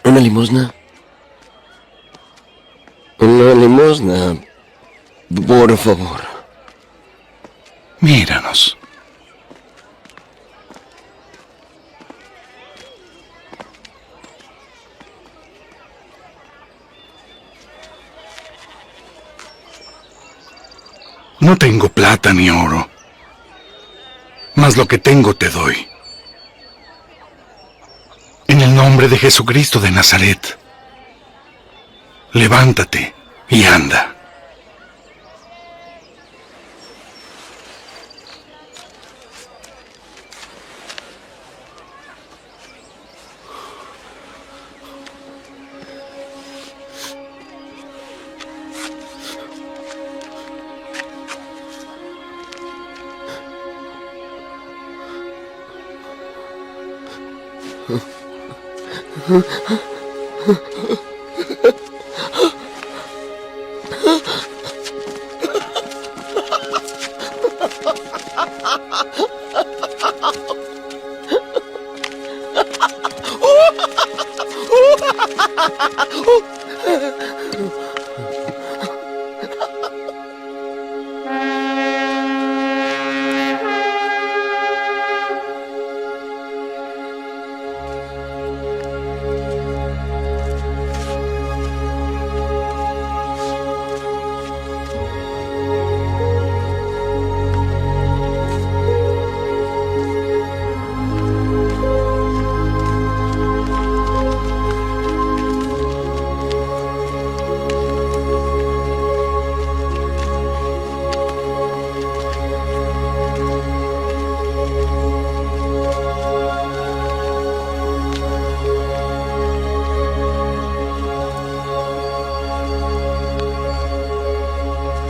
¿Una limosna? Una limosna, por favor. Míranos. No tengo plata ni oro, mas lo que tengo te doy. En el nombre de Jesucristo de Nazaret, levántate y anda.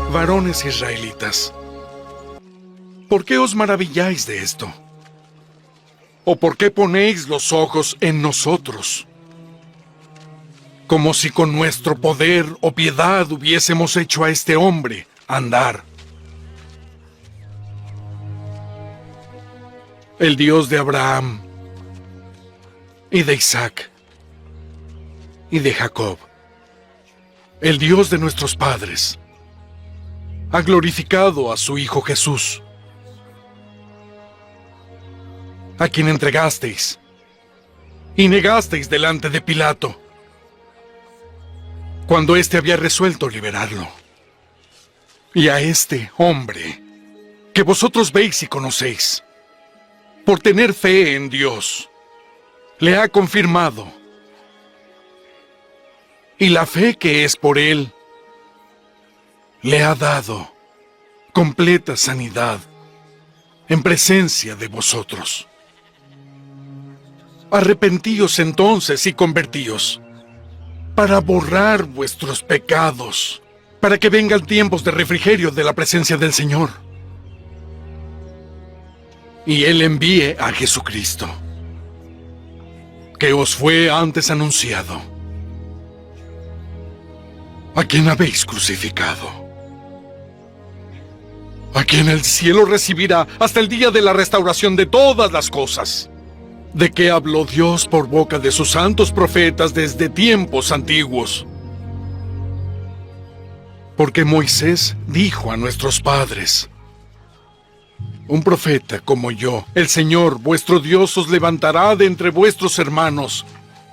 Varones israelitas, ¿por qué os maravilláis de esto? ¿O por qué ponéis los ojos en nosotros? Como si con nuestro poder o piedad hubiésemos hecho a este hombre andar. El Dios de Abraham, y de Isaac, y de Jacob, el Dios de nuestros padres, ha glorificado a su Hijo Jesús, a quien entregasteis y negasteis delante de Pilato, cuando éste había resuelto liberarlo. Y a este hombre, que vosotros veis y conocéis, por tener fe en Dios, le ha confirmado, y la fe que es por él, le ha dado completa sanidad en presencia de vosotros. Arrepentíos entonces y convertíos, para borrar vuestros pecados, para que vengan tiempos de refrigerio de la presencia del Señor. Y Él envíe a Jesucristo, que os fue antes anunciado, a quien habéis crucificado, a quien el cielo recibirá hasta el día de la restauración de todas las cosas, de que habló Dios por boca de sus santos profetas desde tiempos antiguos. Porque Moisés dijo a nuestros padres: un profeta como yo, el Señor vuestro Dios, os levantará de entre vuestros hermanos.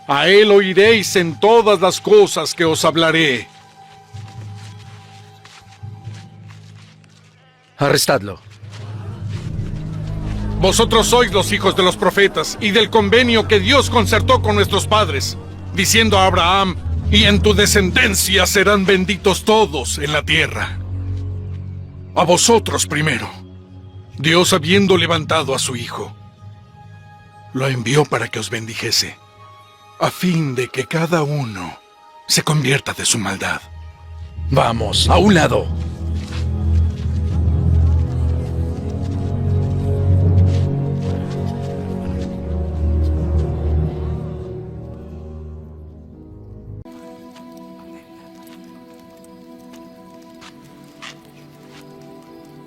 A él oiréis en todas las cosas que os hablaré. Arrestadlo. Vosotros sois los hijos de los profetas y del convenio que Dios concertó con nuestros padres, diciendo a Abraham: y en tu descendencia serán benditos todos en la tierra. A vosotros primero, Dios, habiendo levantado a su Hijo, lo envió para que os bendijese, a fin de que cada uno se convierta de su maldad. Vamos, a un lado.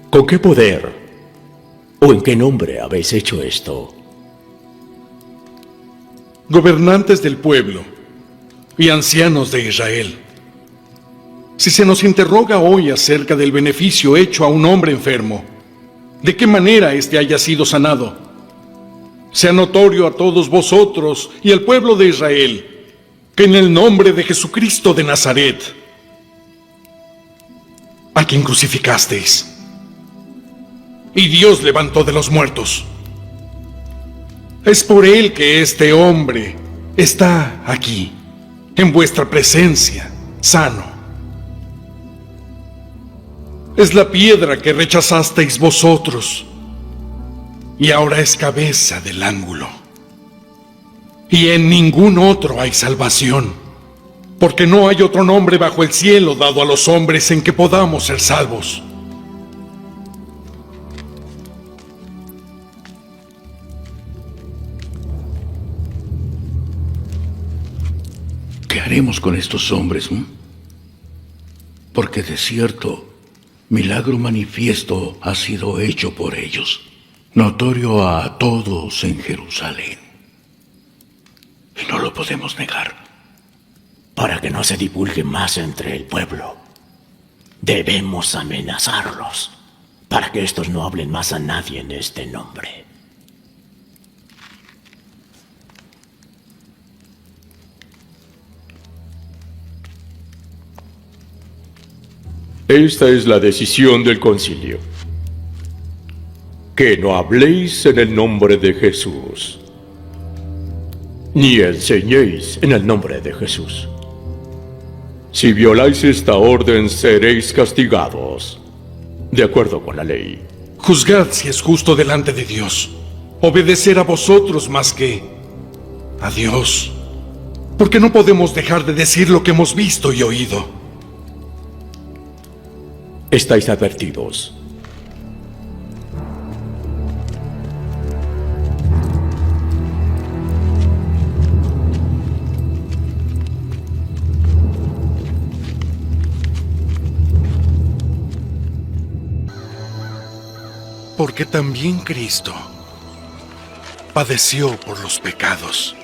¿Con qué poder o en qué nombre habéis hecho esto? Gobernantes del pueblo, y ancianos de Israel. Si se nos interroga hoy acerca del beneficio hecho a un hombre enfermo, de qué manera éste haya sido sanado, sea notorio a todos vosotros y al pueblo de Israel que en el nombre de Jesucristo de Nazaret, a quien crucificasteis, y Dios levantó de los muertos, es por él que este hombre está aquí, en vuestra presencia, sano. Es la piedra que rechazasteis vosotros, y ahora es cabeza del ángulo. Y en ningún otro hay salvación, porque no hay otro nombre bajo el cielo dado a los hombres en que podamos ser salvos. ¿Qué haremos con estos hombres? Porque de cierto, milagro manifiesto ha sido hecho por ellos, notorio a todos en Jerusalén. Y no lo podemos negar. Para que no se divulgue más entre el pueblo, debemos amenazarlos, para que estos no hablen más a nadie en este nombre. Esta es la decisión del concilio. Que no habléis en el nombre de Jesús, ni enseñéis en el nombre de Jesús. Si violáis esta orden, seréis castigados, de acuerdo con la ley. Juzgad si es justo delante de Dios obedecer a vosotros más que a Dios, porque no podemos dejar de decir lo que hemos visto y oído. Estáis advertidos. Porque también Cristo padeció por los pecados,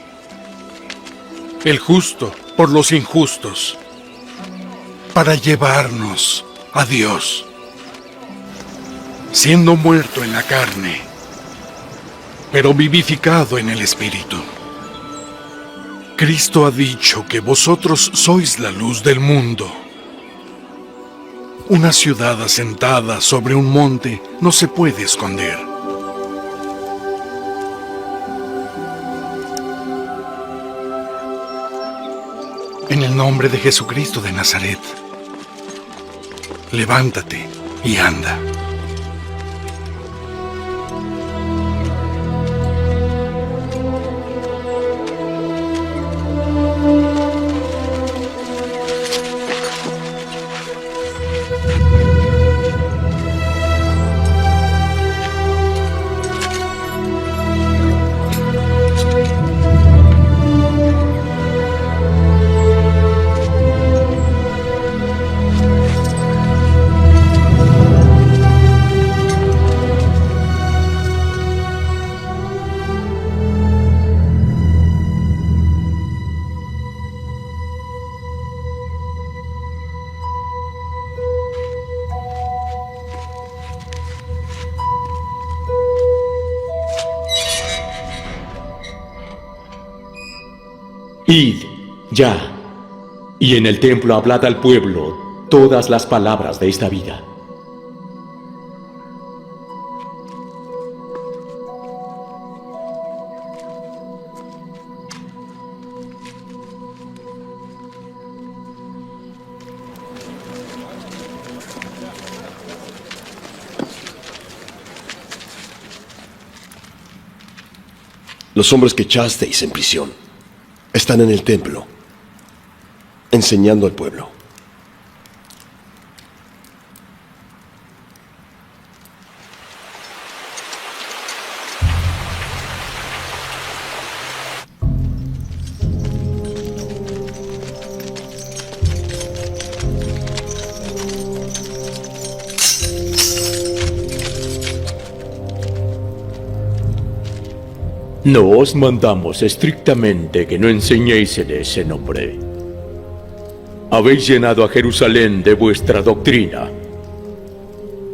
el justo por los injustos, para llevarnos a Dios, siendo muerto en la carne, pero vivificado en el Espíritu. Cristo ha dicho que vosotros sois la luz del mundo. Una ciudad asentada sobre un monte no se puede esconder. En el nombre de Jesucristo de Nazaret, levántate y anda. Id, ya, y en el templo hablad al pueblo todas las palabras de esta vida. Los hombres que echasteis en prisión están en el templo, enseñando al pueblo. No os mandamos estrictamente que no enseñéis en ese nombre, habéis llenado a Jerusalén de vuestra doctrina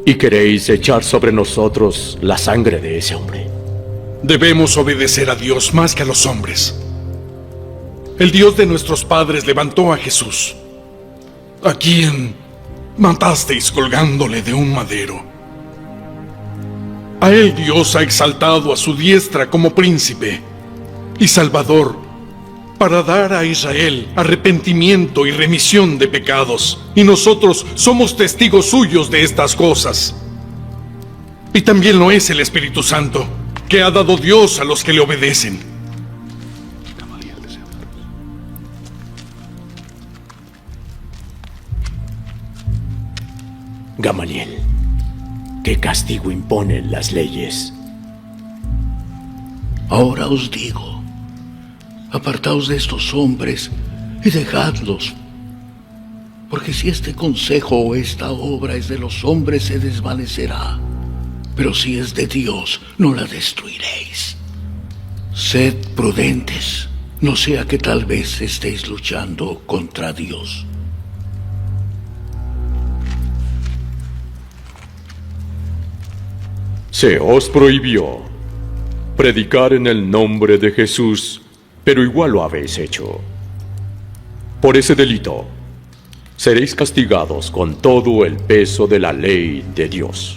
y queréis echar sobre nosotros la sangre de ese hombre. Debemos obedecer a Dios más que a los hombres. El Dios de nuestros padres levantó a Jesús, a quien matasteis colgándole de un madero. A él Dios ha exaltado a su diestra como príncipe y salvador, para dar a Israel arrepentimiento y remisión de pecados. Y nosotros somos testigos suyos de estas cosas. Y también lo es el Espíritu Santo, que ha dado Dios a los que le obedecen. Gamaliel, ¿qué castigo imponen las leyes? Ahora os digo, apartaos de estos hombres y dejadlos, porque si este consejo o esta obra es de los hombres se desvanecerá, pero si es de Dios no la destruiréis. Sed prudentes, no sea que tal vez estéis luchando contra Dios. Se os prohibió predicar en el nombre de Jesús, pero igual lo habéis hecho. Por ese delito, seréis castigados con todo el peso de la ley de Dios.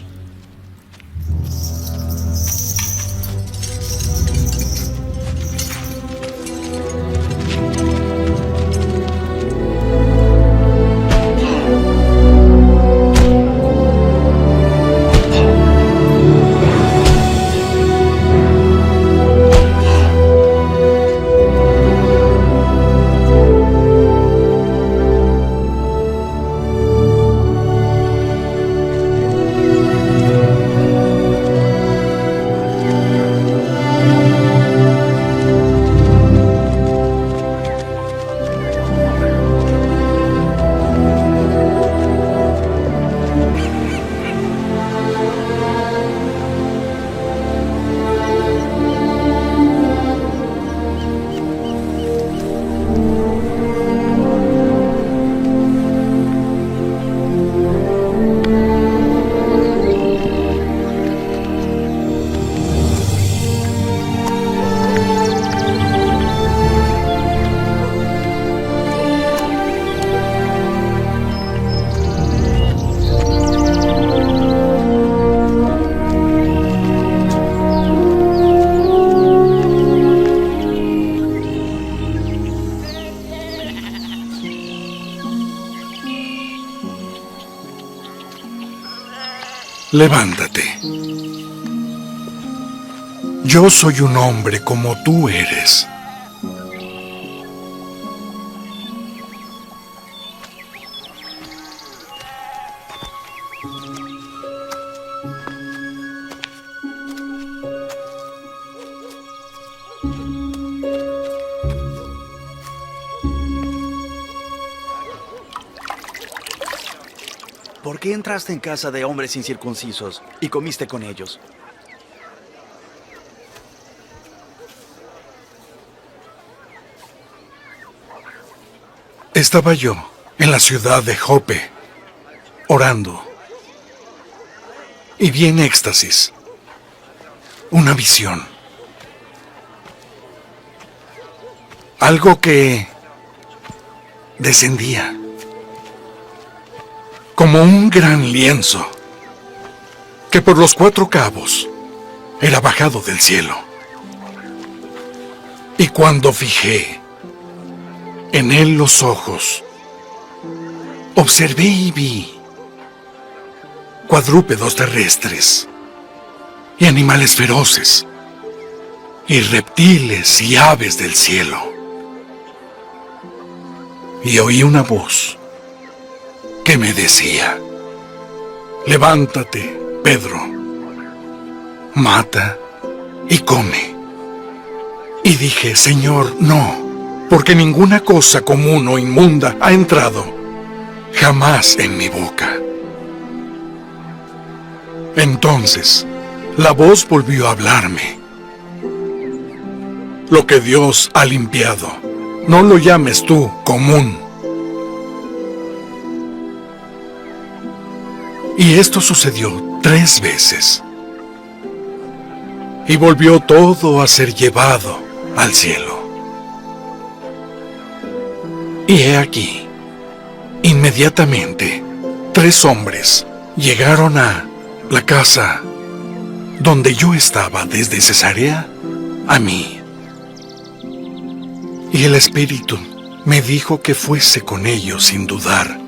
Levántate. Yo soy un hombre como tú eres. ¿Por qué entraste en casa de hombres incircuncisos y comiste con ellos? Estaba yo en la ciudad de Jope, orando, y vi en éxtasis una visión. Algo que descendía como un gran lienzo que por los 4 cabos era bajado del cielo. Y cuando fijé en él los ojos, observé y vi cuadrúpedos terrestres y animales feroces y reptiles y aves del cielo. Y oí una voz que me decía: levántate, Pedro, mata y come. Y dije: Señor, no, porque ninguna cosa común o inmunda ha entrado jamás en mi boca. Entonces, la voz volvió a hablarme: lo que Dios ha limpiado, no lo llames tú común. Y esto sucedió 3 veces. Y volvió todo a ser llevado al cielo. Y he aquí, inmediatamente, 3 hombres llegaron a la casa donde yo estaba desde Cesarea a mí. Y el Espíritu me dijo que fuese con ellos sin dudar.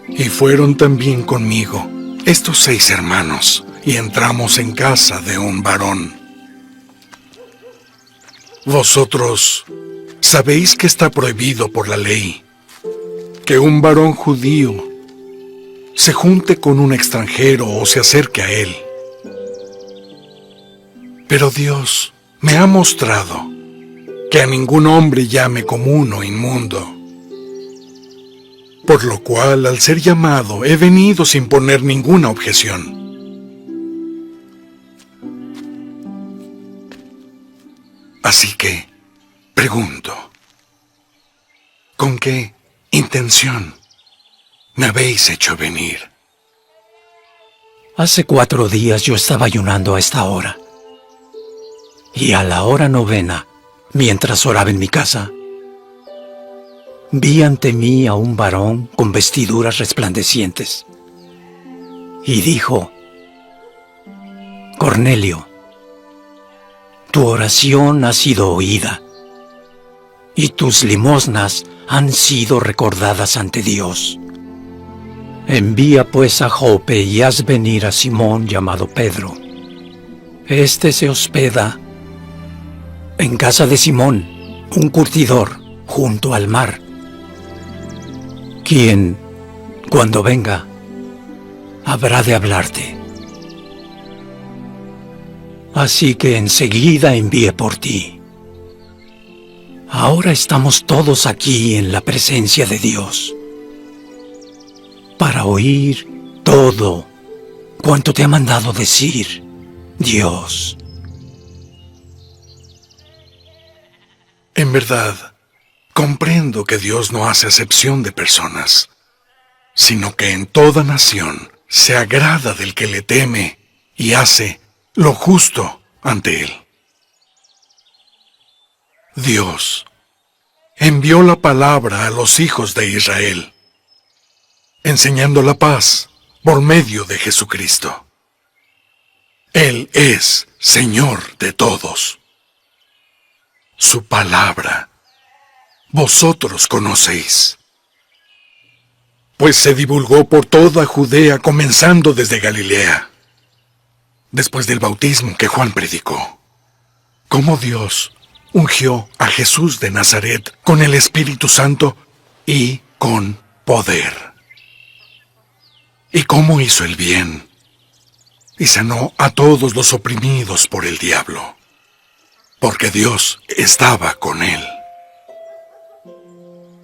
Y fueron también conmigo estos 6 hermanos, y entramos en casa de un varón. Vosotros sabéis que está prohibido por la ley que un varón judío se junte con un extranjero o se acerque a él. Pero Dios me ha mostrado que a ningún hombre llame común o inmundo. Por lo cual, al ser llamado, he venido sin poner ninguna objeción. Así que, pregunto, ¿con qué intención me habéis hecho venir? Hace 4 días yo estaba ayunando a esta hora. Y a la hora 9, mientras oraba en mi casa, vi ante mí a un varón con vestiduras resplandecientes. Y dijo: Cornelio, tu oración ha sido oída, y tus limosnas han sido recordadas ante Dios. Envía pues a Jope y haz venir a Simón llamado Pedro. Este se hospeda en casa de Simón, un curtidor, junto al mar, quien, cuando venga, habrá de hablarte. Así que enseguida envié por ti. Ahora estamos todos aquí en la presencia de Dios, para oír todo cuanto te ha mandado decir Dios. En verdad, comprendo que Dios no hace acepción de personas, sino que en toda nación se agrada del que le teme y hace lo justo ante él. Dios envió la palabra a los hijos de Israel, enseñando la paz por medio de Jesucristo. Él es Señor de todos. Su palabra vosotros conocéis, pues se divulgó por toda Judea, comenzando desde Galilea, después del bautismo que Juan predicó, cómo Dios ungió a Jesús de Nazaret con el Espíritu Santo y con poder, y cómo hizo el bien y sanó a todos los oprimidos por el diablo, porque Dios estaba con él.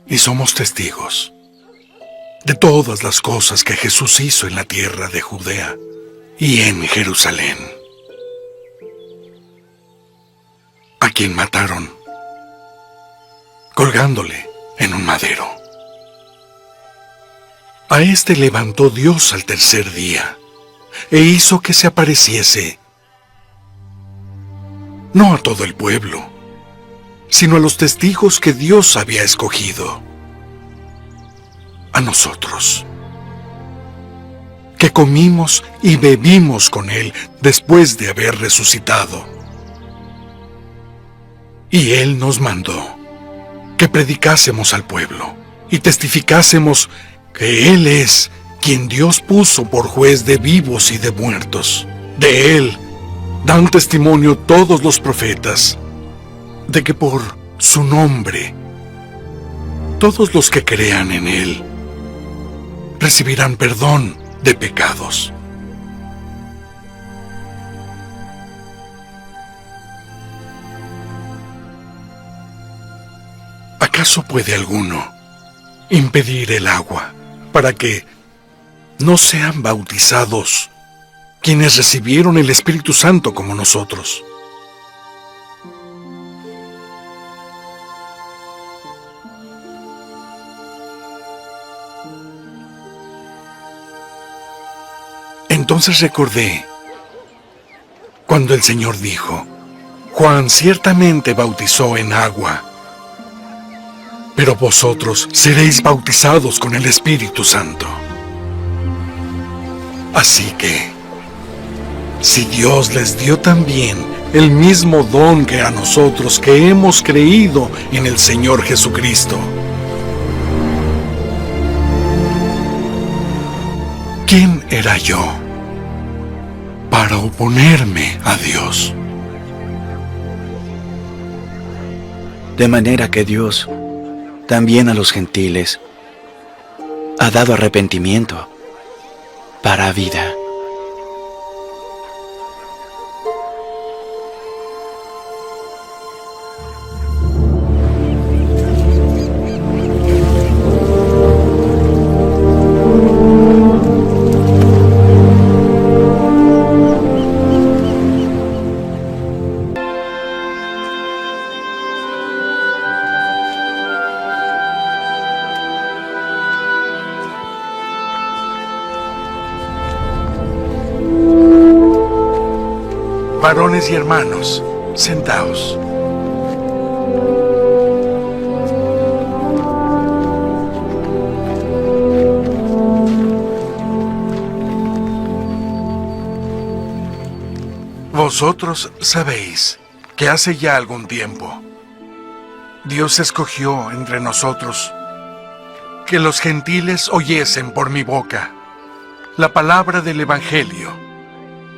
Y somos testigos de todas las cosas que Jesús hizo en la tierra de Judea y en Jerusalén, a quien mataron colgándole en un madero. A éste levantó Dios al tercer día e hizo que se apareciese no a todo el pueblo, sino a los testigos que Dios había escogido, a nosotros, que comimos y bebimos con Él después de haber resucitado. Y Él nos mandó que predicásemos al pueblo y testificásemos que Él es quien Dios puso por juez de vivos y de muertos. De Él dan testimonio todos los profetas, de que por su nombre todos los que crean en Él recibirán perdón de pecados. ¿Acaso puede alguno impedir el agua para que no sean bautizados quienes recibieron el Espíritu Santo como nosotros? Entonces recordé cuando el Señor dijo: Juan ciertamente bautizó en agua, pero vosotros seréis bautizados con el Espíritu Santo. Así que, si Dios les dio también el mismo don que a nosotros que hemos creído en el Señor Jesucristo, ¿quién era yo para oponerme a Dios? De manera que Dios también a los gentiles ha dado arrepentimiento para vida. Varones y hermanos, sentaos. Vosotros sabéis que hace ya algún tiempo Dios escogió entre nosotros que los gentiles oyesen por mi boca la palabra del Evangelio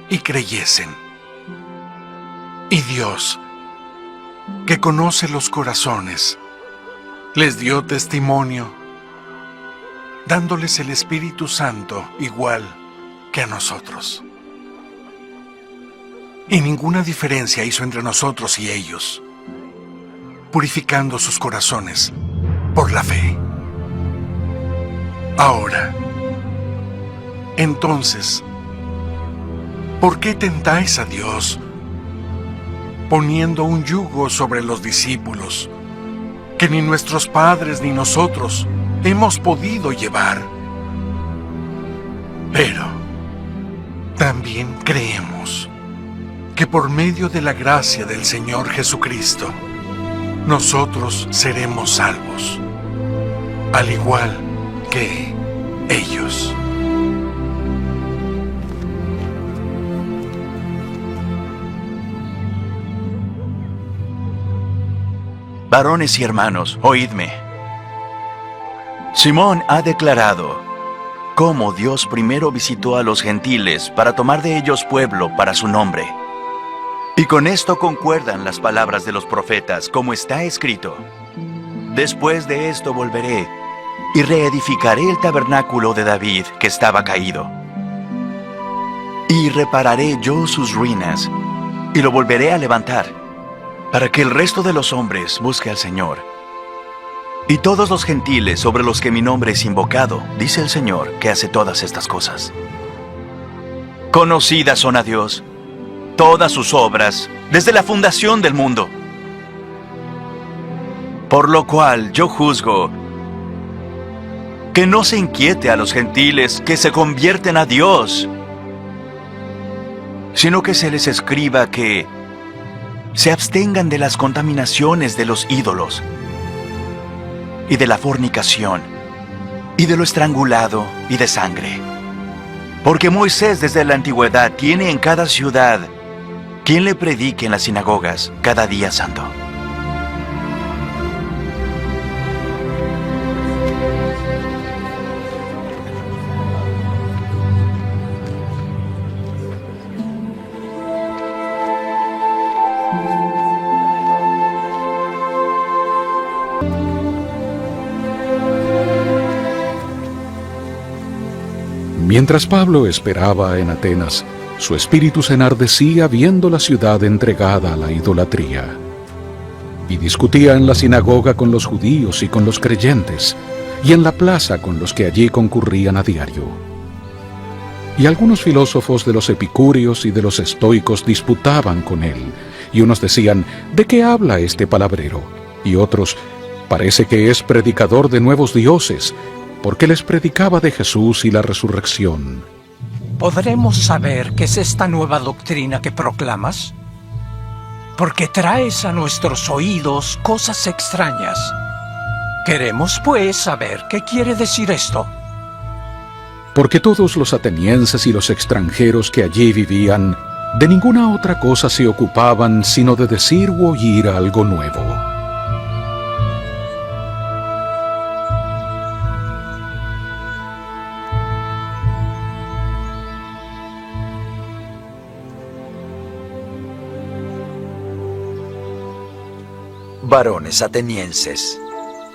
y creyesen. Y Dios, que conoce los corazones, les dio testimonio, dándoles el Espíritu Santo igual que a nosotros. Y ninguna diferencia hizo entre nosotros y ellos, purificando sus corazones por la fe. Ahora, entonces, ¿por qué tentáis a Dios poniendo un yugo sobre los discípulos que ni nuestros padres ni nosotros hemos podido llevar? Pero también creemos que por medio de la gracia del Señor Jesucristo, nosotros seremos salvos, al igual que ellos. Varones y hermanos, oídme. Simón ha declarado cómo Dios primero visitó a los gentiles para tomar de ellos pueblo para su nombre. Y con esto concuerdan las palabras de los profetas, como está escrito: después de esto volveré y reedificaré el tabernáculo de David que estaba caído. Y repararé yo sus ruinas y lo volveré a levantar, para que el resto de los hombres busque al Señor. Y todos los gentiles sobre los que mi nombre es invocado, dice el Señor, que hace todas estas cosas. Conocidas son a Dios todas sus obras desde la fundación del mundo. Por lo cual yo juzgo que no se inquiete a los gentiles que se convierten a Dios, sino que se les escriba que se abstengan de las contaminaciones de los ídolos, y de la fornicación, y de lo estrangulado, y de sangre. Porque Moisés desde la antigüedad tiene en cada ciudad quien le predique en las sinagogas cada día santo. Mientras Pablo esperaba en Atenas, su espíritu se enardecía viendo la ciudad entregada a la idolatría. Y discutía en la sinagoga con los judíos y con los creyentes, y en la plaza con los que allí concurrían a diario. Y algunos filósofos de los epicúreos y de los estoicos disputaban con él, y unos decían: ¿de qué habla este palabrero? Y otros: parece que es predicador de nuevos dioses, porque les predicaba de Jesús y la resurrección. ¿podremos saber qué es esta nueva doctrina que proclamas? Porque traes a nuestros oídos cosas extrañas. Queremos, pues, saber qué quiere decir esto. Porque todos los atenienses y los extranjeros que allí vivían, de ninguna otra cosa se ocupaban sino de decir u oír algo nuevo. Varones atenienses,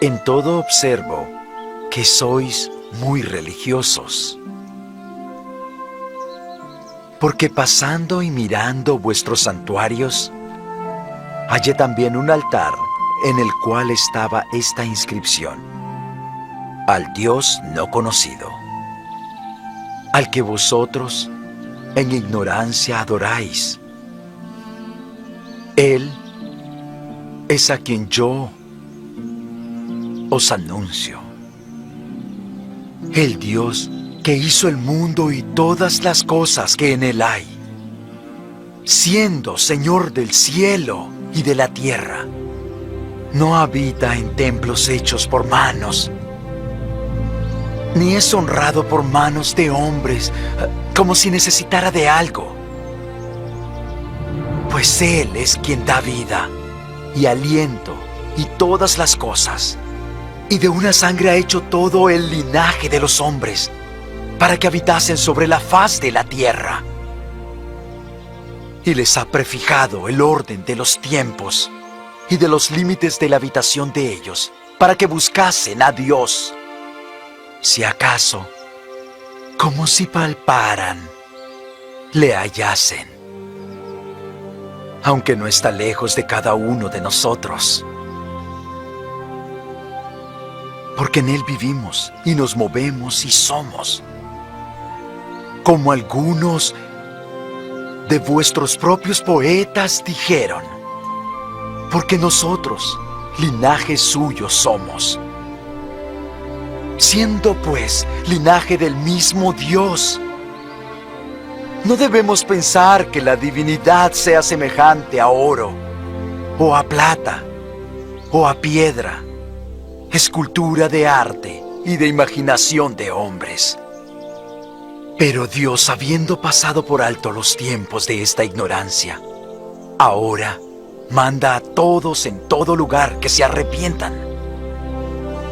en todo observo que sois muy religiosos. Porque pasando y mirando vuestros santuarios, hallé también un altar en el cual estaba esta inscripción: al Dios no conocido, al que vosotros en ignorancia adoráis. Él es a quien yo os anuncio. El Dios que hizo el mundo y todas las cosas que en él hay, siendo Señor del cielo y de la tierra, no habita en templos hechos por manos, ni es honrado por manos de hombres como si necesitara de algo, pues Él es quien da vida y aliento y todas las cosas, y de una sangre ha hecho todo el linaje de los hombres, para que habitasen sobre la faz de la tierra. Y les ha prefijado el orden de los tiempos y de los límites de la habitación de ellos, para que buscasen a Dios, si acaso, como si palparan, le hallasen. Aunque no está lejos de cada uno de nosotros. Porque en Él vivimos y nos movemos y somos. Como algunos de vuestros propios poetas dijeron, porque nosotros, linaje suyo somos. Siendo pues linaje del mismo Dios, no debemos pensar que la divinidad sea semejante a oro, o a plata, o a piedra, escultura de arte y de imaginación de hombres. Pero Dios, habiendo pasado por alto los tiempos de esta ignorancia, ahora manda a todos en todo lugar que se arrepientan,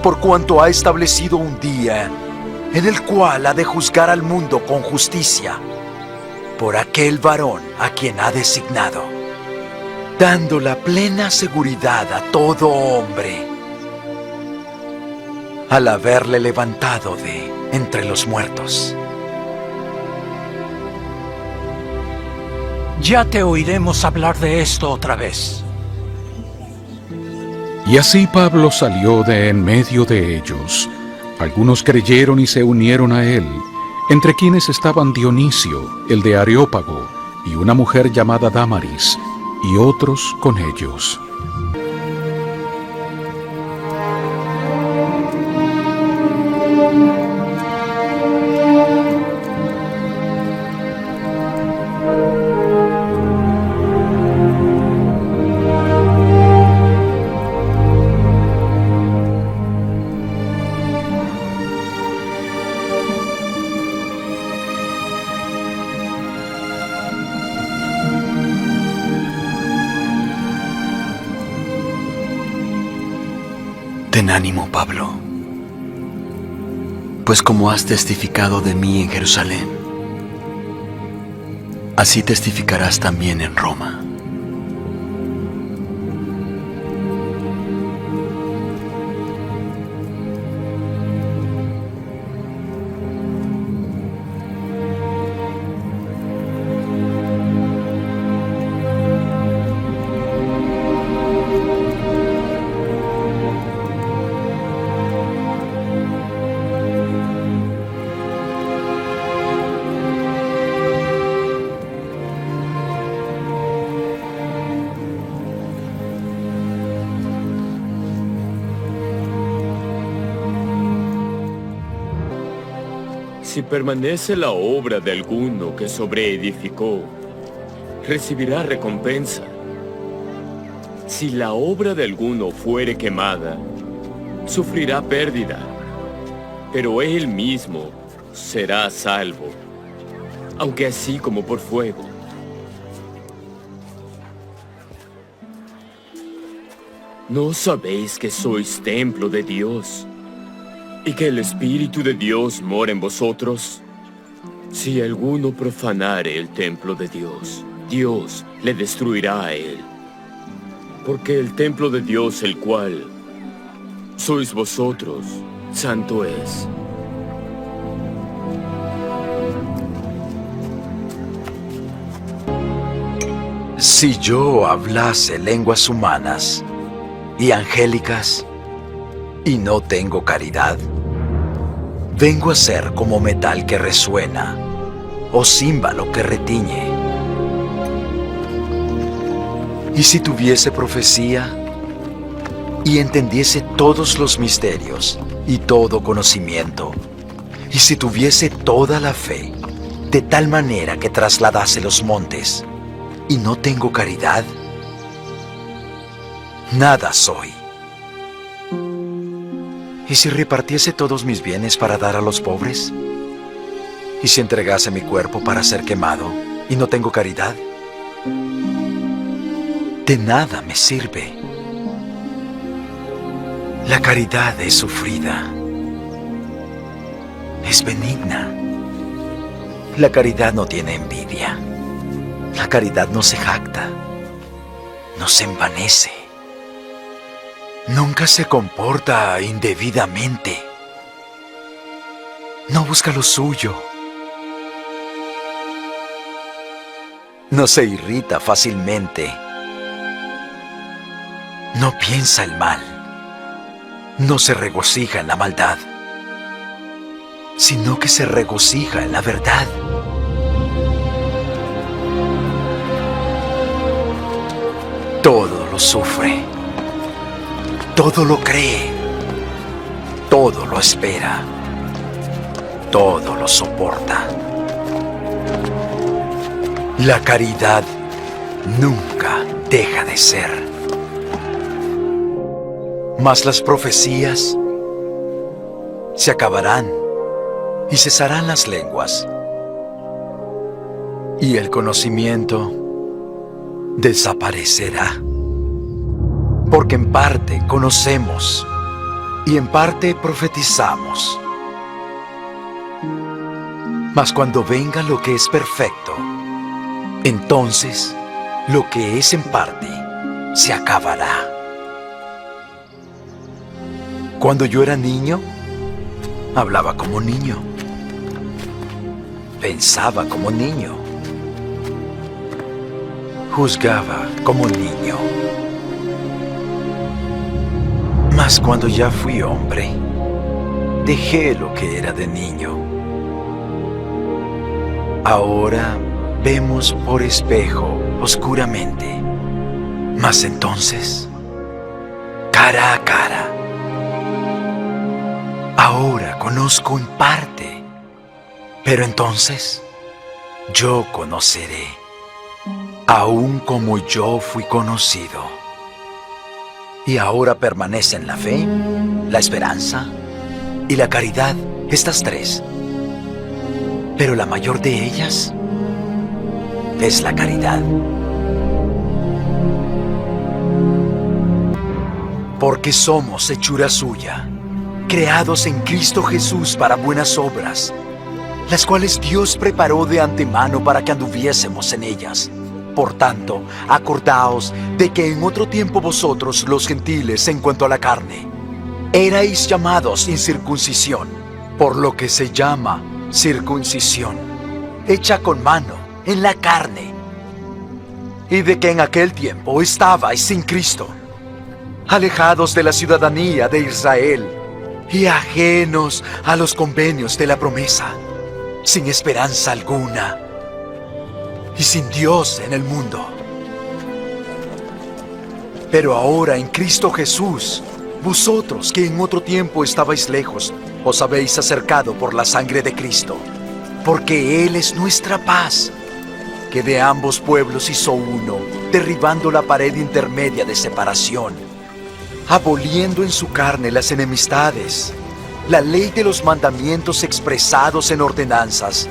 por cuanto ha establecido un día en el cual ha de juzgar al mundo con justicia, por aquel varón a quien ha designado, dando la plena seguridad a todo hombre, al haberle levantado de entre los muertos. Ya te oiremos hablar de esto otra vez. Y así Pablo salió de en medio de ellos. Algunos creyeron y se unieron a él, entre quienes estaban Dionisio, el de Areópago, y una mujer llamada Dámaris, y otros con ellos. Ten ánimo, Pablo, pues como has testificado de mí en Jerusalén, así testificarás también en Roma. Si permanece la obra de alguno que sobreedificó, recibirá recompensa. Si la obra de alguno fuere quemada, sufrirá pérdida, pero él mismo será salvo, aunque así como por fuego. ¿No sabéis que sois templo de Dios y que el Espíritu de Dios mora en vosotros? Si alguno profanare el templo de Dios, Dios le destruirá a él. Porque el templo de Dios, el cual sois vosotros, santo es. Si yo hablase lenguas humanas y angélicas y no tengo caridad, vengo a ser como metal que resuena o címbalo que retiñe. Y si tuviese profecía y entendiese todos los misterios y todo conocimiento, y si tuviese toda la fe, de tal manera que trasladase los montes, y no tengo caridad, nada soy. ¿Y si repartiese todos mis bienes para dar a los pobres? ¿Y si entregase mi cuerpo para ser quemado y no tengo caridad? De nada me sirve. La caridad es sufrida, es benigna. La caridad no tiene envidia. La caridad no se jacta, no se envanece. Nunca se comporta indebidamente. No busca lo suyo. No se irrita fácilmente. No piensa el mal. No se regocija en la maldad, sino que se regocija en la verdad. Todo lo sufre, todo lo cree, todo lo espera, todo lo soporta. La caridad nunca deja de ser. Mas las profecías se acabarán y cesarán las lenguas, y el conocimiento desaparecerá. Porque en parte conocemos y en parte profetizamos. Mas cuando venga lo que es perfecto, entonces lo que es en parte se acabará. Cuando yo era niño, hablaba como niño, pensaba como niño, juzgaba como niño. Mas cuando ya fui hombre, dejé lo que era de niño. Ahora vemos por espejo oscuramente, mas entonces, cara a cara. Ahora conozco en parte, pero entonces yo conoceré, aun como yo fui conocido. Y ahora permanecen la fe, la esperanza y la caridad, estas tres. Pero la mayor de ellas es la caridad. Porque somos hechura suya, creados en Cristo Jesús para buenas obras, las cuales Dios preparó de antemano para que anduviésemos en ellas. Por tanto, acordaos de que en otro tiempo vosotros, los gentiles, en cuanto a la carne, erais llamados incircuncisión, por lo que se llama circuncisión, hecha con mano, en la carne, y de que en aquel tiempo estabais sin Cristo, alejados de la ciudadanía de Israel, y ajenos a los convenios de la promesa, sin esperanza alguna, y sin Dios en el mundo. Pero ahora en Cristo Jesús, vosotros que en otro tiempo estabais lejos, os habéis acercado por la sangre de Cristo, porque Él es nuestra paz, que de ambos pueblos hizo uno, derribando la pared intermedia de separación, aboliendo en su carne las enemistades, la ley de los mandamientos expresados en ordenanzas,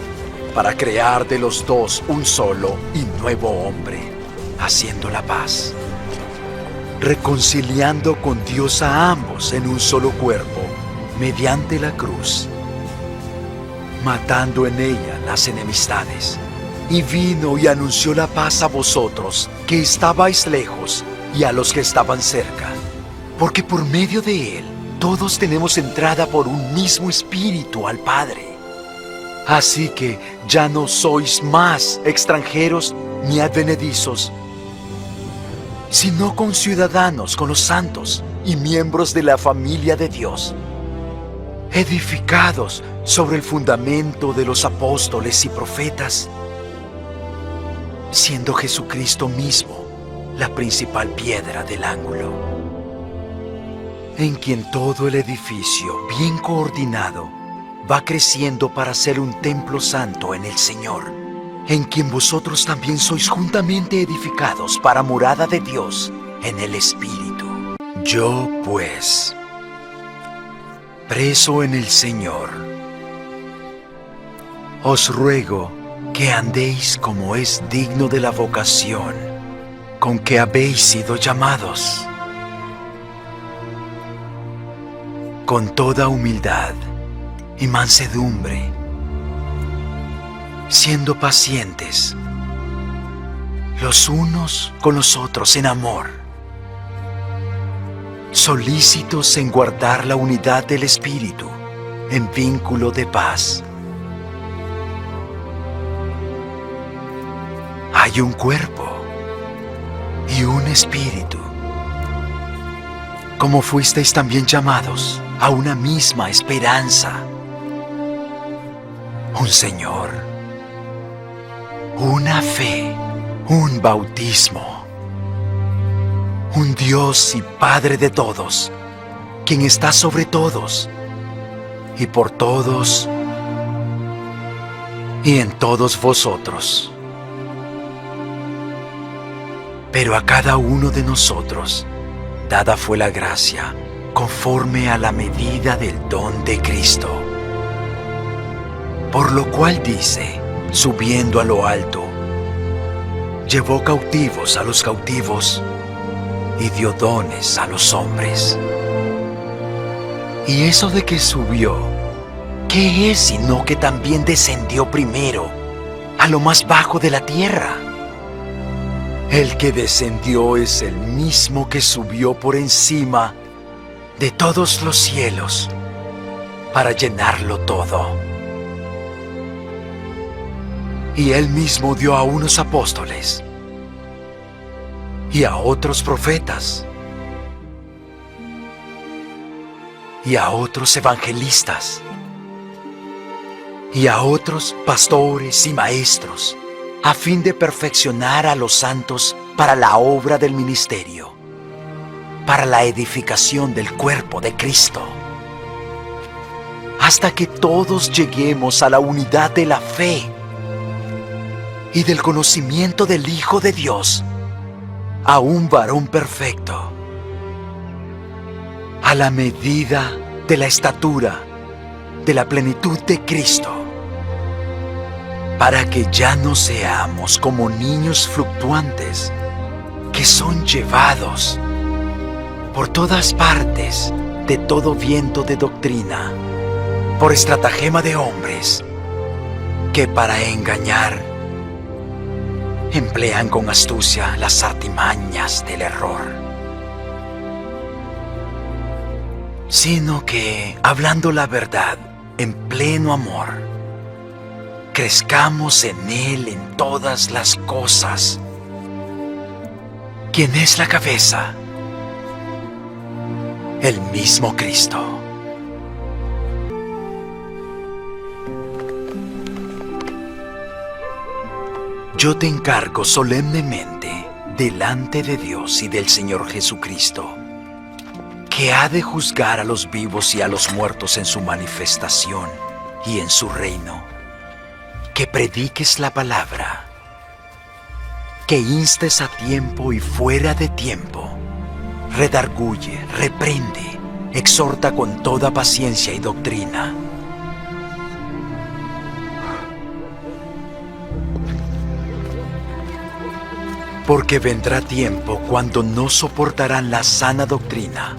para crear de los dos un solo y nuevo hombre, haciendo la paz, reconciliando con Dios a ambos en un solo cuerpo, mediante la cruz, matando en ella las enemistades. Y vino y anunció la paz a vosotros, que estabais lejos, y a los que estaban cerca, porque por medio de Él todos tenemos entrada por un mismo Espíritu al Padre. Así que ya no sois más extranjeros ni advenedizos, sino conciudadanos con los santos y miembros de la familia de Dios, edificados sobre el fundamento de los apóstoles y profetas, siendo Jesucristo mismo la principal piedra del ángulo, en quien todo el edificio, bien coordinado, va creciendo para ser un templo santo en el Señor, en quien vosotros también sois juntamente edificados para morada de Dios en el Espíritu. Yo, pues, preso en el Señor, os ruego que andéis como es digno de la vocación con que habéis sido llamados, con toda humildad y mansedumbre, siendo pacientes los unos con los otros en amor, solícitos en guardar la unidad del Espíritu en vínculo de paz. Hay un cuerpo y un espíritu, como fuisteis también llamados a una misma esperanza, un Señor, una fe, un bautismo, un Dios y Padre de todos, quien está sobre todos y por todos y en todos vosotros. Pero a cada uno de nosotros dada fue la gracia conforme a la medida del don de Cristo. Por lo cual dice, subiendo a lo alto, llevó cautivos a los cautivos y dio dones a los hombres. Y eso de que subió, ¿qué es sino que también descendió primero a lo más bajo de la tierra? El que descendió es el mismo que subió por encima de todos los cielos para llenarlo todo. Y él mismo dio a unos apóstoles y a otros profetas y a otros evangelistas y a otros pastores y maestros, a fin de perfeccionar a los santos para la obra del ministerio, para la edificación del cuerpo de Cristo, hasta que todos lleguemos a la unidad de la fe y del conocimiento del Hijo de Dios, a un varón perfecto, a la medida de la estatura de la plenitud de Cristo, para que ya no seamos como niños fluctuantes que son llevados por todas partes de todo viento de doctrina, por estratagema de hombres que para engañar emplean con astucia las artimañas del error, sino que, hablando la verdad en pleno amor, crezcamos en Él en todas las cosas, quien es la cabeza, el mismo Cristo. Yo te encargo solemnemente delante de Dios y del Señor Jesucristo, que ha de juzgar a los vivos y a los muertos en su manifestación y en su reino, que prediques la palabra, que instes a tiempo y fuera de tiempo, redarguye, reprende, exhorta con toda paciencia y doctrina. Porque vendrá tiempo cuando no soportarán la sana doctrina,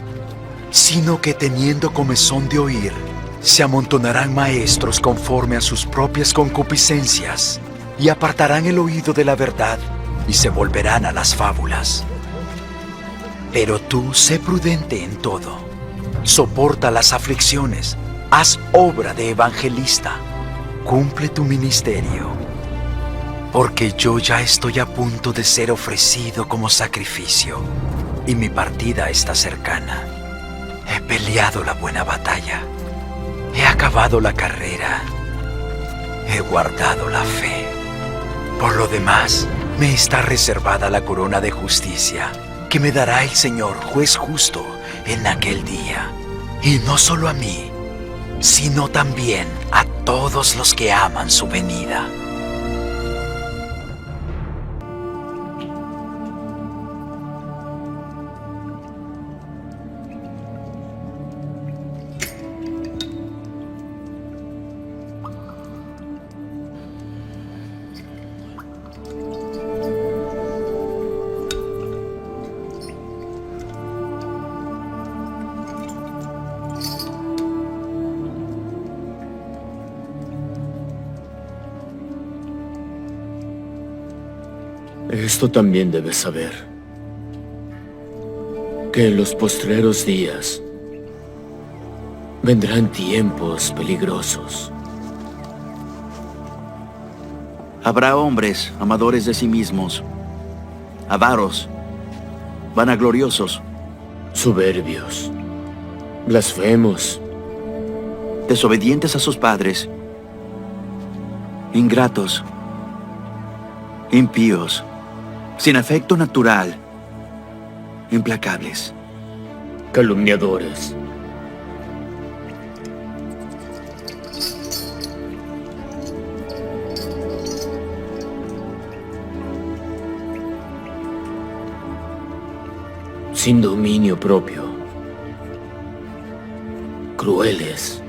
sino que teniendo comezón de oír, se amontonarán maestros conforme a sus propias concupiscencias, y apartarán el oído de la verdad, y se volverán a las fábulas. Pero tú sé prudente en todo, soporta las aflicciones, haz obra de evangelista, cumple tu ministerio. Porque yo ya estoy a punto de ser ofrecido como sacrificio, y mi partida está cercana. He peleado la buena batalla, he acabado la carrera, he guardado la fe. Por lo demás, me está reservada la corona de justicia, que me dará el Señor, juez justo, en aquel día. Y no solo a mí, sino también a todos los que aman su venida. Esto también debes saber, que en los postreros días vendrán tiempos peligrosos. Habrá hombres amadores de sí mismos, avaros, vanagloriosos, soberbios, blasfemos, desobedientes a sus padres, ingratos, impíos, sin afecto natural, implacables, calumniadores, sin dominio propio, crueles,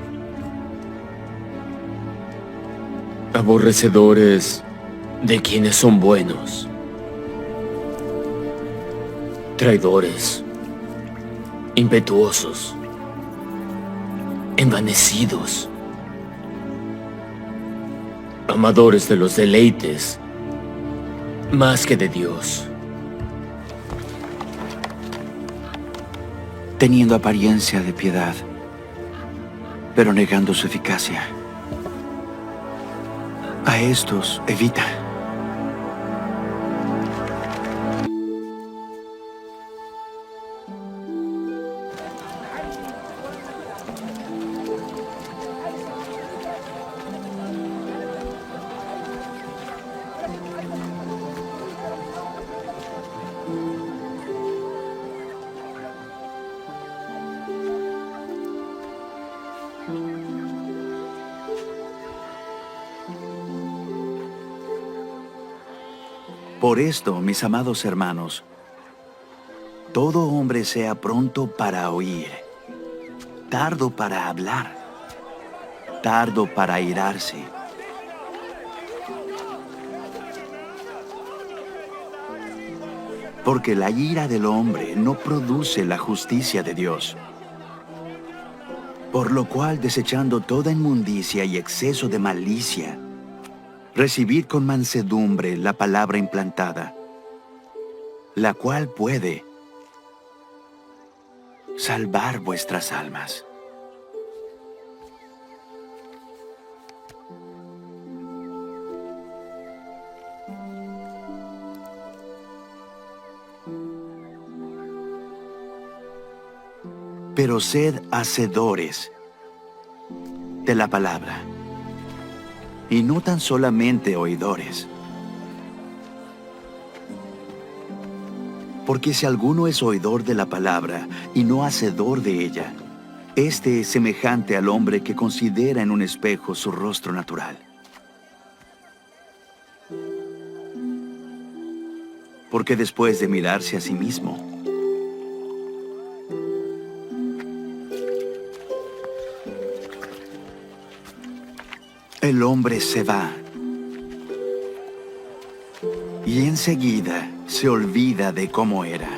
aborrecedores de quienes son buenos, traidores, impetuosos, envanecidos, amadores de los deleites más que de Dios, teniendo apariencia de piedad, pero negando su eficacia. A estos evita. Por esto, mis amados hermanos, todo hombre sea pronto para oír, tardo para hablar, tardo para airarse. Porque la ira del hombre no produce la justicia de Dios. Por lo cual, desechando toda inmundicia y exceso de malicia, recibid con mansedumbre la palabra implantada, la cual puede salvar vuestras almas. Pero sed hacedores de la palabra, y no tan solamente oidores, Porque si alguno es oidor de la palabra y no hacedor de ella, este es semejante al hombre que considera en un espejo su rostro natural. Porque después de mirarse a sí mismo, el hombre se va y enseguida se olvida de cómo era.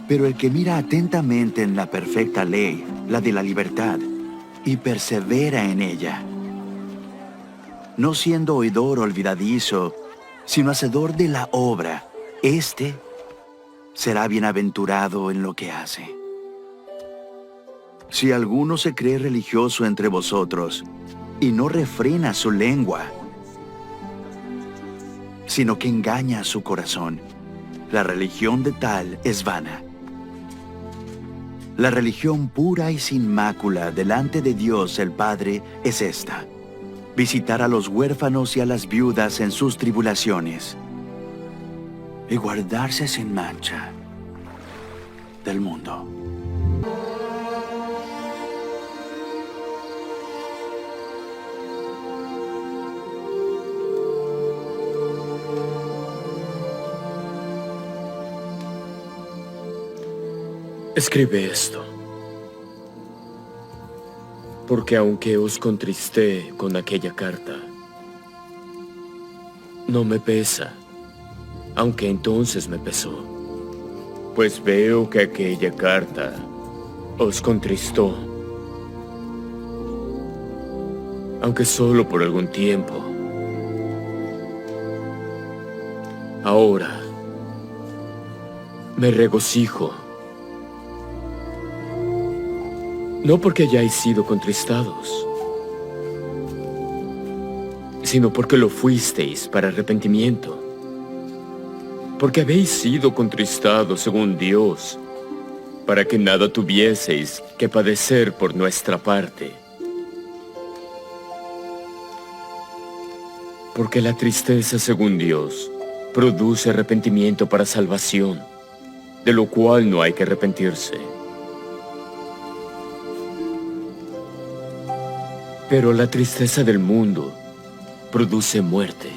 Pero el que mira atentamente en la perfecta ley, la de la libertad, y persevera en ella, no siendo oidor olvidadizo, sino hacedor de la obra, éste será bienaventurado en lo que hace. Si alguno se cree religioso entre vosotros y no refrena su lengua, sino que engaña a su corazón, la religión de tal es vana. La religión pura y sin mácula delante de Dios el Padre es esta: visitar a los huérfanos y a las viudas en sus tribulaciones, y guardarse sin mancha del mundo. Escribe esto, porque aunque os contristé con aquella carta, no me pesa, aunque entonces me pesó, pues veo que aquella carta os contristó, aunque solo por algún tiempo. Ahora me regocijo, no porque hayáis sido contristados, sino porque lo fuisteis para arrepentimiento, porque habéis sido contristados según Dios, para que nada tuvieseis que padecer por nuestra parte. Porque la tristeza según Dios produce arrepentimiento para salvación, de lo cual no hay que arrepentirse. Pero la tristeza del mundo produce muerte.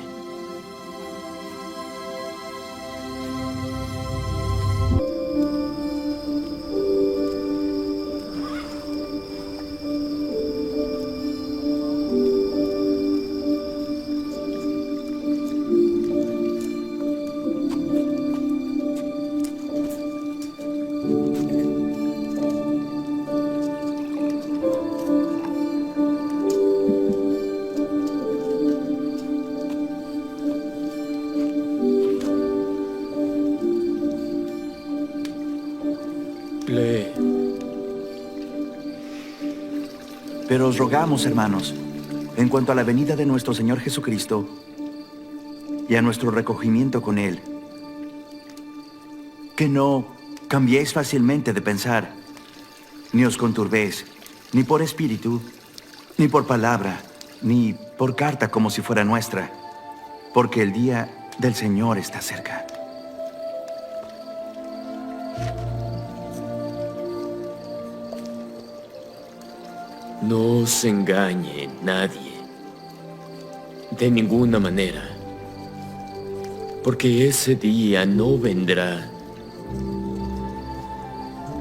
Lee. Pero os rogamos, hermanos, en cuanto a la venida de nuestro Señor Jesucristo y a nuestro recogimiento con Él, que no cambiéis fácilmente de pensar, ni os conturbéis, ni por espíritu, ni por palabra, ni por carta como si fuera nuestra, porque el día del Señor está cerca. No os engañe nadie, de ninguna manera, porque ese día no vendrá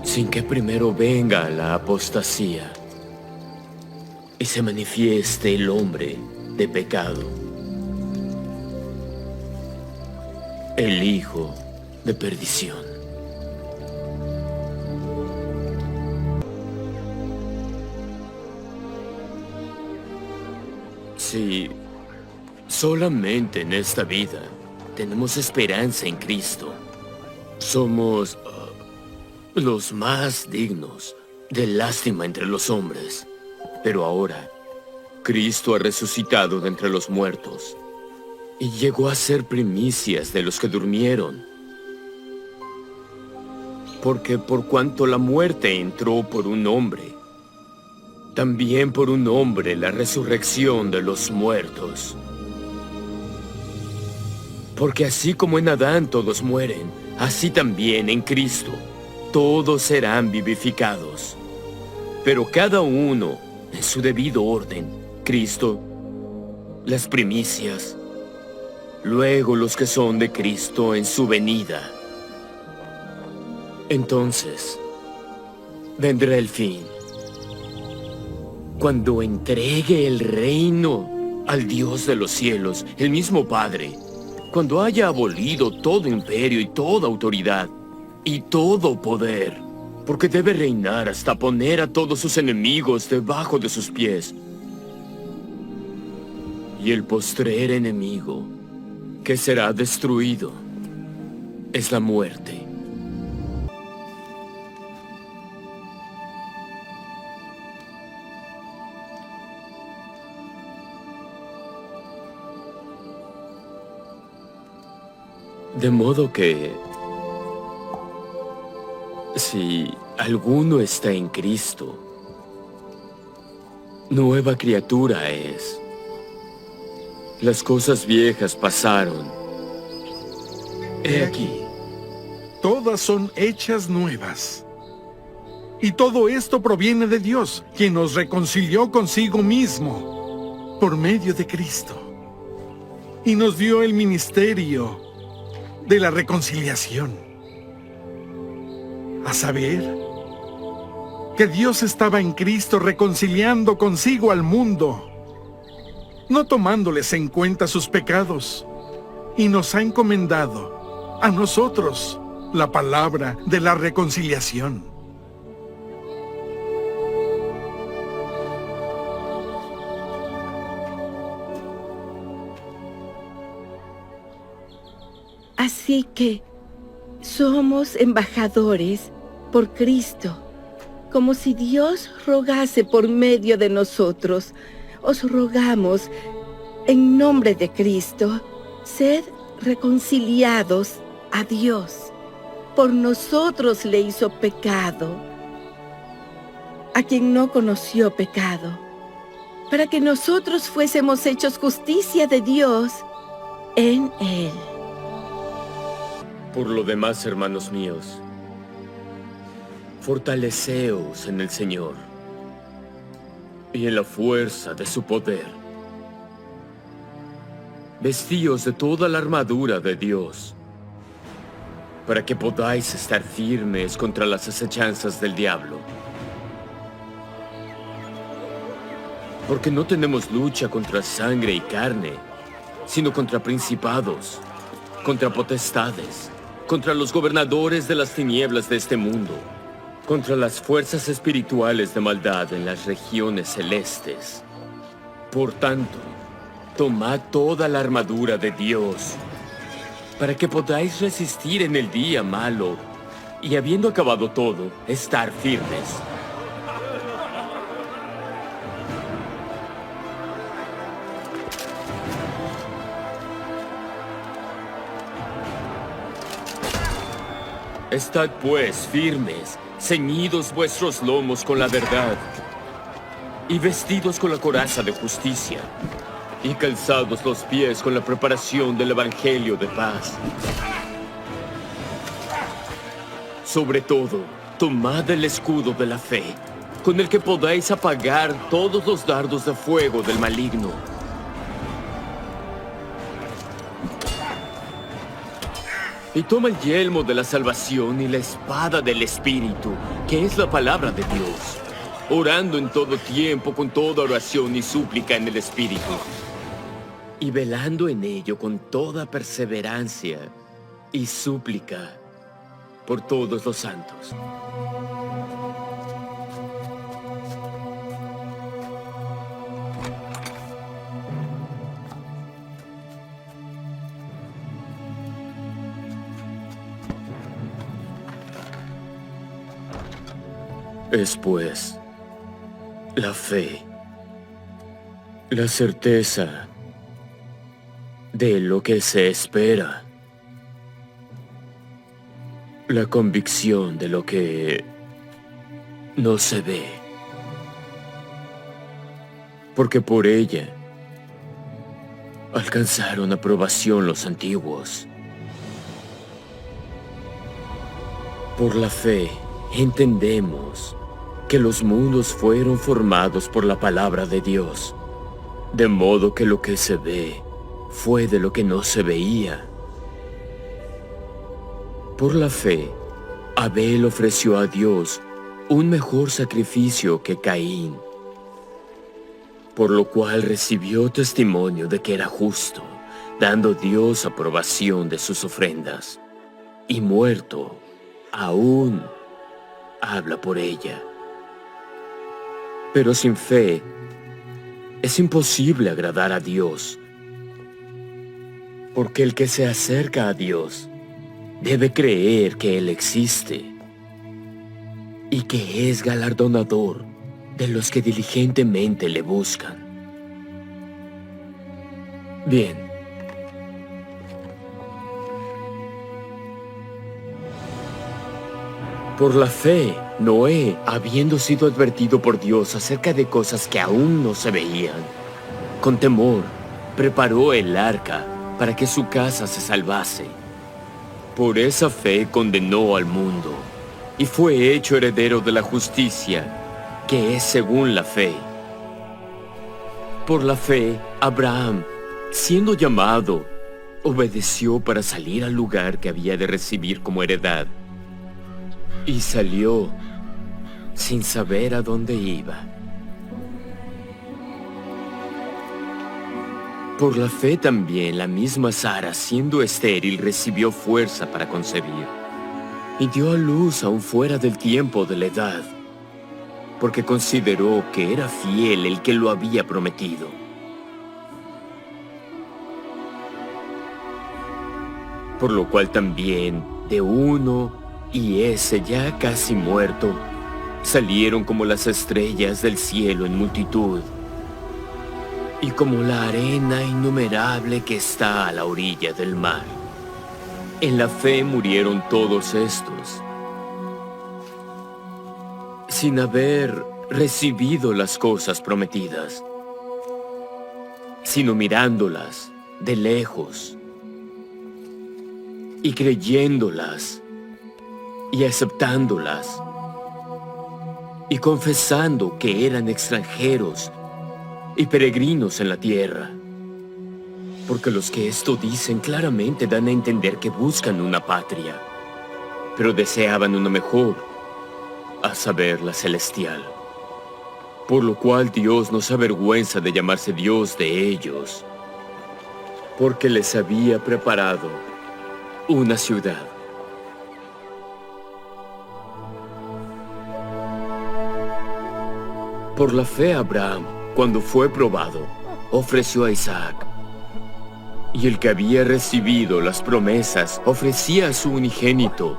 sin que primero venga la apostasía y se manifieste el hombre de pecado, el hijo de perdición. Si solamente en esta vida tenemos esperanza en Cristo, somos los más dignos de lástima entre los hombres. Pero ahora, Cristo ha resucitado de entre los muertos y llegó a ser primicias de los que durmieron. Porque por cuanto la muerte entró por un hombre, también por un hombre la resurrección de los muertos. Porque así como en Adán todos mueren, así también en Cristo todos serán vivificados, pero cada uno en su debido orden. Cristo, las primicias, luego los que son de Cristo en su venida. Entonces vendrá el fin, cuando entregue el reino al Dios de los cielos, el mismo Padre, cuando haya abolido todo imperio y toda autoridad y todo poder, porque debe reinar hasta poner a todos sus enemigos debajo de sus pies. Y el postrer enemigo que será destruido es la muerte. De modo que, si alguno está en Cristo, nueva criatura es. Las cosas viejas pasaron. He aquí. Todas son hechas nuevas. Y todo esto proviene de Dios, quien nos reconcilió consigo mismo por medio de Cristo. Y nos dio el ministerio de la reconciliación. A saber, que Dios estaba en Cristo reconciliando consigo al mundo, no tomándoles en cuenta sus pecados, y nos ha encomendado a nosotros la palabra de la reconciliación. Así que somos embajadores por Cristo, como si Dios rogase por medio de nosotros. Os rogamos, en nombre de Cristo, sed reconciliados a Dios. Por nosotros le hizo pecado, a quien no conoció pecado, para que nosotros fuésemos hechos justicia de Dios en Él. Por lo demás, hermanos míos, fortaleceos en el Señor y en la fuerza de su poder. Vestíos de toda la armadura de Dios, para que podáis estar firmes contra las acechanzas del diablo. Porque no tenemos lucha contra sangre y carne, sino contra principados, contra potestades, contra los gobernadores de las tinieblas de este mundo, contra las fuerzas espirituales de maldad en las regiones celestes. Por tanto, tomad toda la armadura de Dios, para que podáis resistir en el día malo, y habiendo acabado todo, estar firmes. Estad pues firmes, ceñidos vuestros lomos con la verdad, y vestidos con la coraza de justicia, y calzados los pies con la preparación del Evangelio de paz. Sobre todo, tomad el escudo de la fe, con el que podáis apagar todos los dardos de fuego del maligno. Y toma el yelmo de la salvación y la espada del Espíritu, que es la palabra de Dios, orando en todo tiempo con toda oración y súplica en el Espíritu, y velando en ello con toda perseverancia y súplica por todos los santos. Es pues la fe, la certeza de lo que se espera, la convicción de lo que no se ve, porque por ella alcanzaron aprobación los antiguos. Por la fe, entendemos que los mundos fueron formados por la palabra de Dios, de modo que lo que se ve fue de lo que no se veía. Por la fe, Abel ofreció a Dios un mejor sacrificio que Caín, por lo cual recibió testimonio de que era justo, dando Dios aprobación de sus ofrendas, y muerto, aún habla por ella. Pero sin fe, es imposible agradar a Dios, porque el que se acerca a Dios debe creer que Él existe y que es galardonador de los que diligentemente le buscan. Bien. Por la fe, Noé, habiendo sido advertido por Dios acerca de cosas que aún no se veían, con temor, preparó el arca para que su casa se salvase. Por esa fe condenó al mundo y fue hecho heredero de la justicia, que es según la fe. Por la fe, Abraham, siendo llamado, obedeció para salir al lugar que había de recibir como heredad. Y salió sin saber a dónde iba. Por la fe también la misma Sara, siendo estéril, recibió fuerza para concebir, y dio a luz aún fuera del tiempo de la edad, porque consideró que era fiel el que lo había prometido. Por lo cual también de uno, y ese ya casi muerto, salieron como las estrellas del cielo en multitud, y como la arena innumerable que está a la orilla del mar. En la fe murieron todos estos, sin haber recibido las cosas prometidas, sino mirándolas de lejos y creyéndolas y aceptándolas y confesando que eran extranjeros y peregrinos en la tierra. Porque los que esto dicen claramente dan a entender que buscan una patria, pero deseaban una mejor, a saber, la celestial. Por lo cual Dios no se avergüenza de llamarse Dios de ellos, porque les había preparado una ciudad. Por la fe Abraham, cuando fue probado, ofreció a Isaac. Y el que había recibido las promesas ofrecía a su unigénito,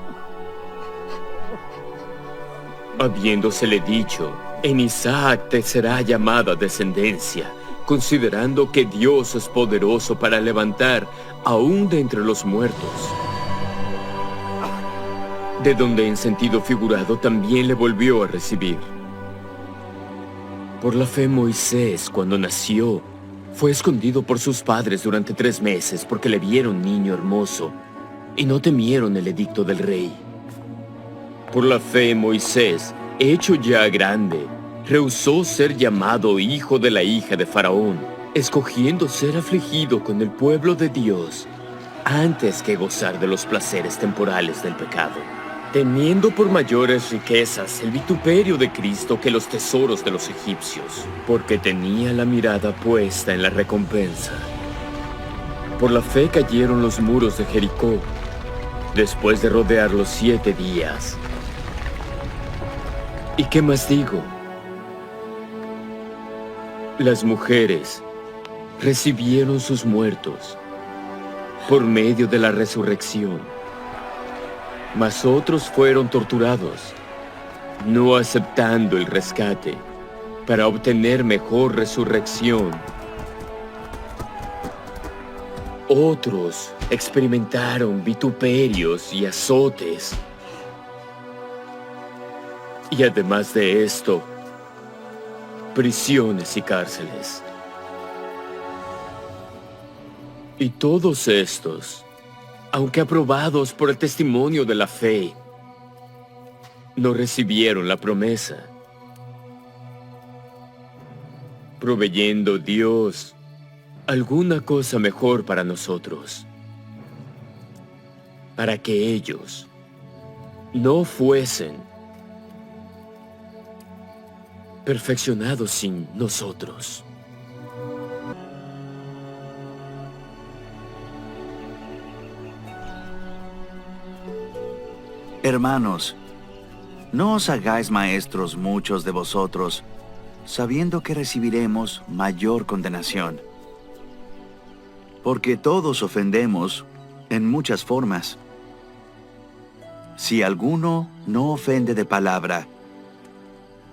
habiéndosele dicho: en Isaac te será llamada descendencia, considerando que Dios es poderoso para levantar aún de entre los muertos. De donde en sentido figurado también le volvió a recibir. Por la fe Moisés, cuando nació, fue escondido por sus padres durante 3 meses porque le vieron niño hermoso y no temieron el edicto del rey. Por la fe Moisés, hecho ya grande, rehusó ser llamado hijo de la hija de Faraón, escogiendo ser afligido con el pueblo de Dios antes que gozar de los placeres temporales del pecado, teniendo por mayores riquezas el vituperio de Cristo que los tesoros de los egipcios, porque tenía la mirada puesta en la recompensa. Por la fe cayeron los muros de Jericó, después de rodearlos 7 días. ¿Y qué más digo? Las mujeres recibieron sus muertos por medio de la resurrección, mas otros fueron torturados, no aceptando el rescate para obtener mejor resurrección. Otros experimentaron vituperios y azotes. Y además de esto, prisiones y cárceles. Y todos estos, aunque aprobados por el testimonio de la fe, no recibieron la promesa, proveyendo Dios alguna cosa mejor para nosotros, para que ellos no fuesen perfeccionados sin nosotros. Hermanos, no os hagáis maestros muchos de vosotros, sabiendo que recibiremos mayor condenación. Porque todos ofendemos en muchas formas. Si alguno no ofende de palabra,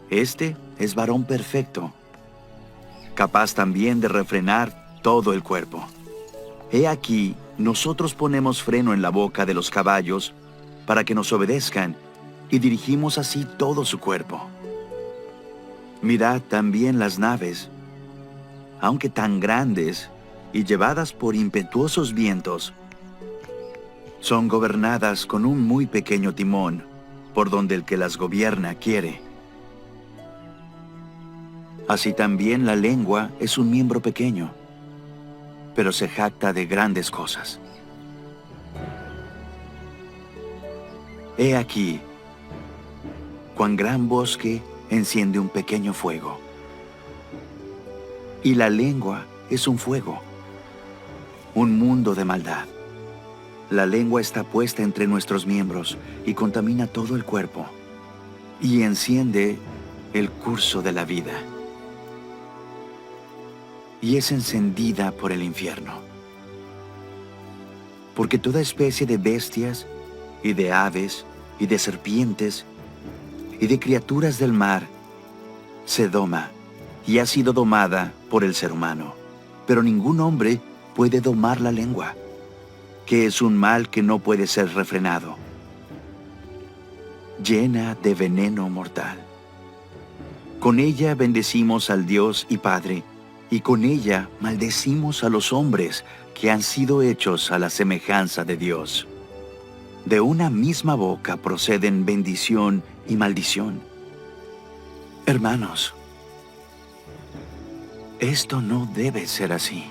este es varón perfecto, capaz también de refrenar todo el cuerpo. He aquí, nosotros ponemos freno en la boca de los caballos para que nos obedezcan, y dirigimos así todo su cuerpo. Mirad también las naves, aunque tan grandes y llevadas por impetuosos vientos, son gobernadas con un muy pequeño timón, por donde el que las gobierna quiere. Así también la lengua es un miembro pequeño, pero se jacta de grandes cosas. He aquí, cuán gran bosque enciende un pequeño fuego. Y la lengua es un fuego, un mundo de maldad. La lengua está puesta entre nuestros miembros y contamina todo el cuerpo, y enciende el curso de la vida. Y es encendida por el infierno. Porque toda especie de bestias, y de aves, y de serpientes, y de criaturas del mar, se doma, y ha sido domada por el ser humano. Pero ningún hombre puede domar la lengua, que es un mal que no puede ser refrenado, llena de veneno mortal. Con ella bendecimos al Dios y Padre, y con ella maldecimos a los hombres que han sido hechos a la semejanza de Dios. De una misma boca proceden bendición y maldición. Hermanos, esto no debe ser así.